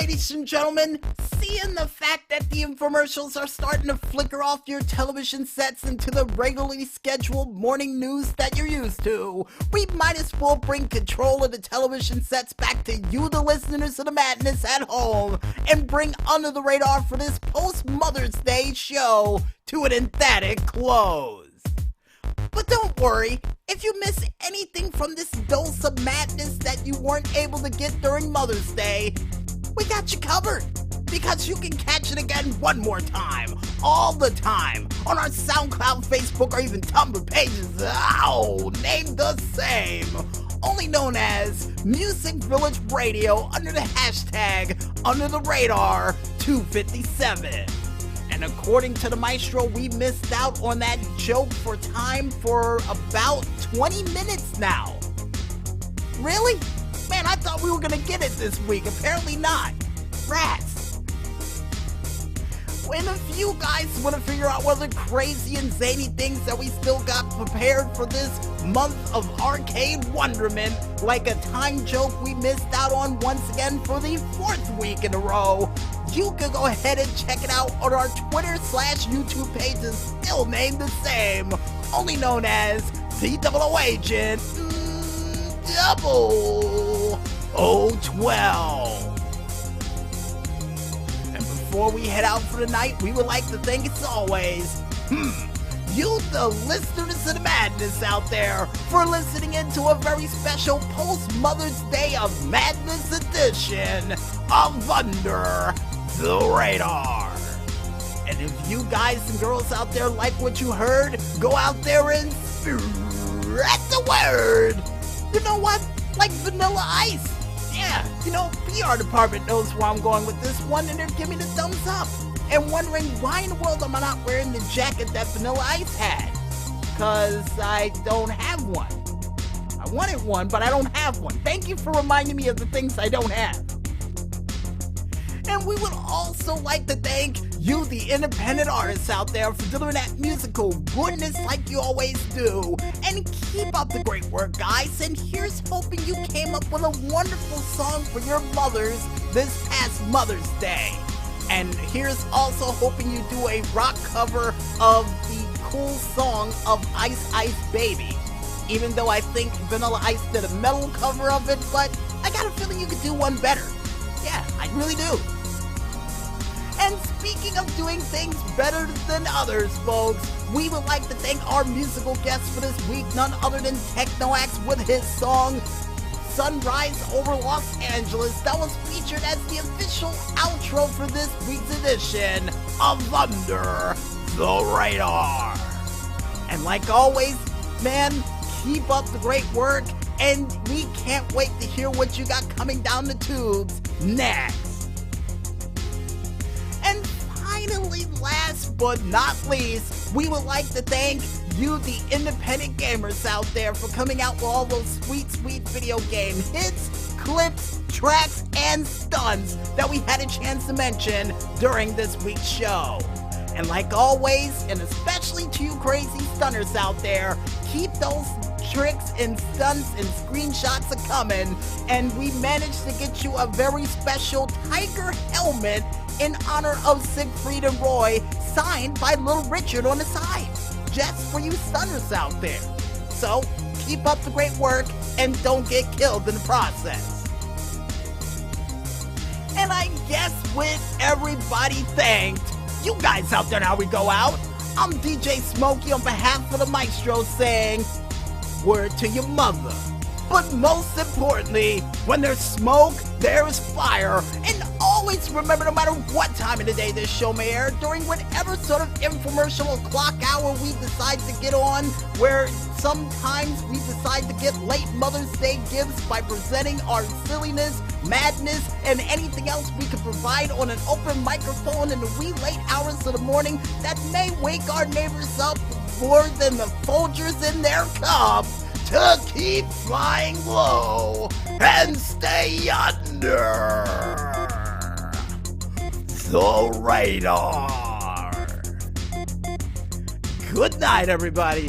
ladies and gentlemen, seeing the fact that the infomercials are starting to flicker off your television sets into the regularly scheduled morning news that you're used to, we might as well bring control of the television sets back to you, the listeners of the madness at home, and bring Under the Radar for this post-Mother's Day show to an emphatic close. But don't worry, if you miss anything from this dose of madness that you weren't able to get during Mother's Day, we got you covered. Because you can catch it again one more time, all the time, on our SoundCloud, Facebook, or even Tumblr pages, named the same, only known as Music Village Radio under the hashtag Under the Radar 257. And according to the maestro, we missed out on that joke for time for about 20 minutes now. Really? Man, I thought we were gonna get it this week. Apparently not. Rats. And if you guys want to figure out what are the crazy and zany things that we still got prepared for this month of arcade wonderment, like a time joke we missed out on once again for the 4th week in a row, you can go ahead and check it out on our Twitter/YouTube pages, still named the same, only known as TOO Agent 0012. And before we head out for the night, we would like to thank, as always, you, the listeners of the madness out there, for listening into a very special post-Mother's Day of Madness edition of Under the Radar. And if you guys and girls out there like what you heard, go out there and spread the word. You know what? Like Vanilla Ice. Yeah, PR department knows where I'm going with this one, and they're giving me the thumbs up. And wondering why in the world am I not wearing the jacket that Vanilla Ice had? Because I don't have one. I wanted one, but I don't have one. Thank you for reminding me of the things I don't have. And we would also like to thank you, the independent artists out there, for delivering that musical goodness like you always do. And keep up the great work, guys. And here's hoping you came up with a wonderful song for your mothers this past Mother's Day. And here's also hoping you do a rock cover of the cool song of Ice Ice Baby. Even though I think Vanilla Ice did a metal cover of it, but I got a feeling you could do one better. Yeah, I really do. And speaking of doing things better than others, folks, we would like to thank our musical guest for this week, none other than Tekno AXE with his song Sunrise Over Los Angeles, that was featured as the official outro for this week's edition of Under the Radar. And like always, man, keep up the great work, and we can't wait to hear what you got coming down the tubes next. And finally, last but not least, we would like to thank you, the independent gamers out there, for coming out with all those sweet, sweet video game hits, clips, tracks, and stunts that we had a chance to mention during this week's show. And like always, and especially to you crazy stunners out there, keep those tricks and stunts and screenshots a coming, and we managed to get you a very special tiger helmet in honor of Siegfried and Roy, signed by Little Richard on the side, just for you stunners out there. So keep up the great work and don't get killed in the process. And I guess with everybody thanked, you guys out there, now we go out. I'm DJ Smokey on behalf of the maestro saying, word to your mother. But most importantly, when there's smoke, there's fire. And always remember, no matter what time of the day this show may air, during whatever sort of infomercial or clock hour we decide to get on, where sometimes we decide to get late Mother's Day gifts by presenting our silliness, madness, and anything else we can provide on an open microphone in the wee late hours of the morning that may wake our neighbors up more than the Folgers in their cup, to keep flying low and stay under the radar. Good night, everybody.